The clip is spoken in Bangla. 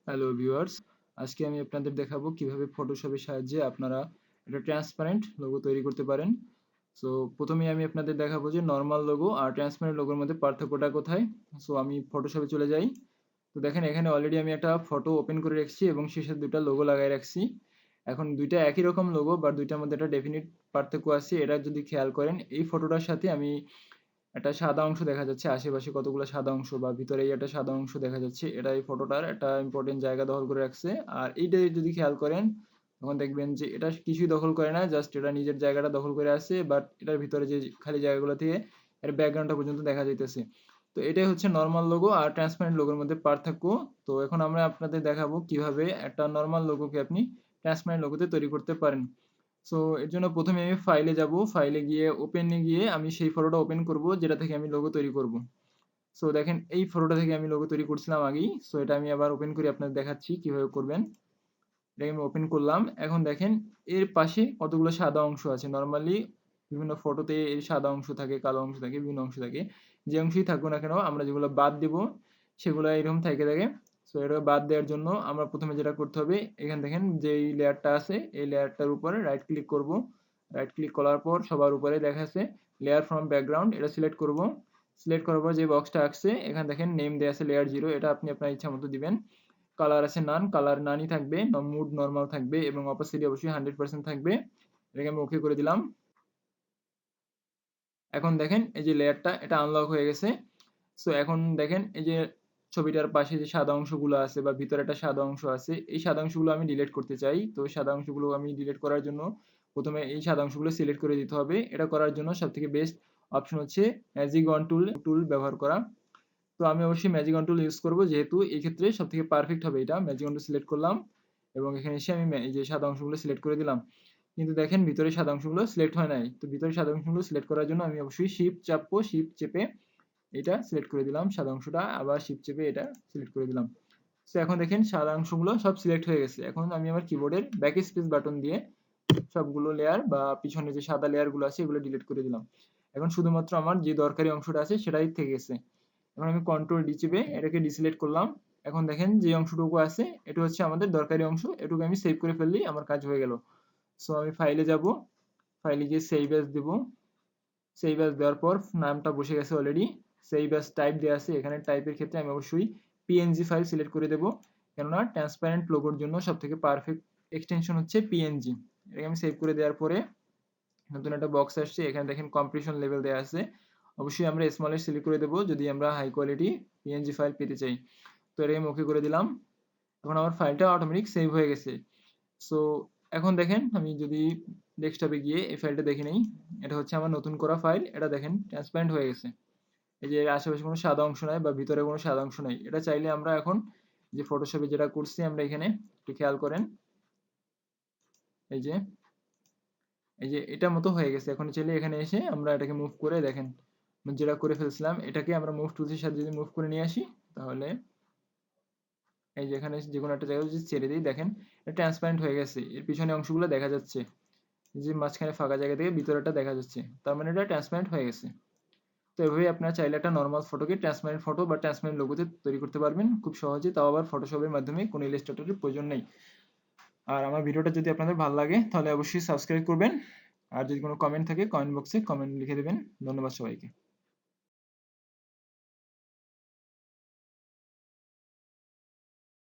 হ্যালো ভিউয়ার্স, আজকে আমি আপনাদের দেখাবো কিভাবে ফটোশপের সাহায্যে আপনারা একটা ট্রান্সপারেন্ট লোগো তৈরি করতে পারেন। সো প্রথমেই আমি আপনাদের দেখাবো যে নর্মাল লোগো আর ট্রান্সপারেন্ট লোগোর মধ্যে পার্থক্যটা কোথায়। সো আমি ফটোশপে চলে যাই। তো দেখেন এখানে অলরেডি আমি একটা ফটো ওপেন করে রেখেছি এবং শেষে দুটো লোগো লাগাই রাখছি। এখন দুইটা একই রকম লোগো বাট দুইটার মধ্যে একটা ডেফিনিট পার্থক্য আছে। এটা যদি খেয়াল করেন এই ফটোটার সাথে আমি একটা সাদা অংশ দেখা যাচ্ছে, আশেপাশে কতগুলো সাদা অংশ বা ভিতরেই একটা সাদা অংশ দেখা যাচ্ছে। এটা এই ফটোটার একটা ইম্পর্টেন্ট জায়গা দখল করে রাখছে। আর এইটা যদি খেয়াল করেন তখন দেখবেন যে এটা কিছুই দখল করে না, জাস্ট এটা নিজের জায়গাটা দখল করে আছে, বাট এটার ভিতরে যে খালি জায়গাগুলো থেকে এর ব্যাকগ্রাউন্ডটা পর্যন্ত দেখা যাইতেছে। তো এটাই হচ্ছে নর্মাল লোগো আর ট্রান্সপারেন্ট লোগোর মধ্যে পার্থক্য। তো এখন আমরা আপনাদের দেখাবো কিভাবে একটা নর্মাল লোগোকে আপনি ট্রান্সপারেন্ট লোগোতে তৈরি করতে পারেন। সো এর জন্য প্রথমে আমি ফাইলে যাব, ফাইলে গিয়ে ওপেনে গিয়ে আমি সেই ফটোটা ওপেন করব যেটা থেকে আমি লোগো তৈরি করব। সো দেখেন এই ফটোটা থেকে আমি লোগো তৈরি করছিলাম আগেই। সো এটা আমি আবার ওপেন করে আপনাদের দেখাচ্ছি কিভাবে করবেন। এটাকে আমি ওপেন করলাম। এখন দেখেন এর পাশে কতগুলো সাদা অংশ আছে। নর্মালি বিভিন্ন ফটোতে এই সাদা অংশ থাকে, কালো অংশ থাকে, বিভিন্ন অংশ থাকে। যে অংশই থাকুক না কেন আমরা যেগুলো বাদ দেব সেগুলো এরকম থেকে থাকে। সো এটা বাদ দেওয়ার জন্য আমরা প্রথমে যেটা করতে হবে, এখানে দেখেন যে এই লেয়ারটা আছে এই লেয়ারটার উপরে রাইট ক্লিক করব। রাইট ক্লিক করার পর সবার উপরে দেখা আছে লেয়ার ফ্রম ব্যাকগ্রাউন্ড, এটা সিলেক্ট করব। সিলেক্ট করার পর যে বক্সটা আসছে এখানে দেখেন নেম দেওয়া আছে লেয়ার 0, এটা আপনি আপনার ইচ্ছা মতো দিবেন। কালার আছে নান, কালার নানই থাকবে, মুড নরমাল থাকবে এবং অপাসিটি অবশ্যই 100% থাকবে। এটাকে আমি ওকে করে দিলাম। এখন দেখেন এই যে লেয়ারটা এটা আনলক হয়ে গেছে। সো এখন দেখেন এই যে ছবিটার পাশে যে সাদা অংশগুলো আছে বা ভিতরে একটা সাদা অংশ আছে, এই সাদা অংশগুলো আমি ডিলিট করতে চাই। তো সাদা অংশগুলো আমি ডিলিট করার জন্য প্রথমে এই সাদা অংশগুলো সিলেক্ট করে দিতে হবে। এটা করার জন্য সবথেকে বেস্ট অপশন হচ্ছে ম্যাজিক ওয়ান টুল ব্যবহার করা। তো আমি অবশ্যই ম্যাজিক ওয়ান টুল ইউজ করব, যেহেতু এই ক্ষেত্রে সবথেকে পারফেক্ট হবে এটা। ম্যাজিক ওয়ান টুল সিলেক্ট করলাম এবং এখানে এসে আমি এই যে সাদা অংশগুলো সিলেক্ট করে দিলাম। কিন্তু দেখেন ভিতরে সাদা অংশগুলো সিলেক্ট হয় নাই। তো ভিতরে সাদা অংশগুলো সিলেক্ট করার জন্য আমি অবশ্যই শিফট চাপবো, শিফট চেপে এটা সিলেক্ট করে দিলাম সাদা অংশটা, আবার শিফট চেপে এটা সিলেক্ট করে দিলাম। সো এখন দেখেন সাদা অংশগুলো সব সিলেক্ট হয়ে গেছে। এখন আমি আমার কিবোর্ডের ব্যাক স্পেস বাটন দিয়ে সবগুলো লেয়ার বা পিছনে যে সাদা লেয়ারগুলো আছে এগুলো ডিলিট করে দিলাম। এখন শুধুমাত্র আমার যে দরকারি অংশটা আছে সেটাই থেকে গেছে। এখন আমি কন্ট্রোল ডি চেপে এটাকে ডিসিলেক্ট করলাম। এখন দেখেন যে অংশটুকু আছে এটা হচ্ছে আমাদের দরকারি অংশ, এটুকু আমি সেভ করে ফেললেই আমার কাজ হয়ে গেল। সো আমি ফাইলে যাব, ফাইলে গিয়ে সেভ অ্যাজ দেব। সেভ অ্যাজ দেওয়ার পর নামটা বসে গেছে অলরেডি। সেভ অ্যাজ টাইপ দেওয়া আছে, এখানে টাইপের ক্ষেত্রে আমি অবশ্যই পিএনজি ফাইল সিলেক্ট করে দেবো, কেননা ট্রান্সপারেন্ট লোগোর জন্য সব থেকে পারফেক্ট এক্সটেনশন হচ্ছে পিএনজি। এটাকে আমি সেভ করে দেওয়ার পরে নতুন একটা বক্স আসছে, এখানে দেখেন কম্প্রেশন লেভেল দেওয়া আছে। অবশ্যই আমরা স্মলের সিলেক্ট করে দেবো যদি আমরা হাই কোয়ালিটি পিএনজি ফাইল পেতে চাই। তো এটাকে আমি ওকে করে দিলাম। এখন আমার ফাইলটা অটোমেটিক সেভ হয়ে গেছে। সো এখন দেখেন আমি যদি ডেস্কটপে গিয়ে এই ফাইলটা দেখে নেই, এটা হচ্ছে আমার নতুন করা ফাইল। এটা দেখেন ট্রান্সপারেন্ট হয়ে গেছে। এই যে আশেপাশে কোনো সাদা অংশ নাই বা ভিতরে কোনো সাদা অংশ নাই। এটা চাইলে আমরা এখন যে ফটোশপে যেটা করছি আমরা এখানে একটু খেয়াল করেন, এই যে এটার মতো হয়ে গেছে। এখন চাইলে এখানে এসে আমরা এটাকে মুভ করে দেখেন যেটা করে ফেলছিলাম এটাকে আমরা মুভ টুলসের সাথে যদি মুভ করে নিয়ে আসি তাহলে এই যে এখানে যে কোনো একটা জায়গায় যদি ছেড়ে দিই দেখেন এটা ট্রান্সপারেন্ট হয়ে গেছে। এর পিছনে অংশগুলো দেখা যাচ্ছে, যে মাঝখানে ফাঁকা জায়গা থেকে ভিতরেটা দেখা যাচ্ছে, তার মানে এটা ট্রান্সপারেন্ট হয়ে গেছে। তো এভাবেই আপনারা চাইলে একটা নর্মাল ফটোকে ট্রান্সপারেন্ট ফটো বা ট্রান্সপারেন্ট লোগোতে তৈরি করতে পারবেন খুব সহজে, তাও আবার ফটোশপের মাধ্যমে, কোনো ইলাস্ট্রেটরের প্রয়োজন নেই। আর আমার ভিডিওটা যদি আপনাদের ভালো লাগে তাহলে অবশ্যই সাবস্ক্রাইব করবেন। আর যদি কোনো কমেন্ট থাকে কমেন্ট বক্সে কমেন্ট লিখে দেবেন। ধন্যবাদ সবাইকে।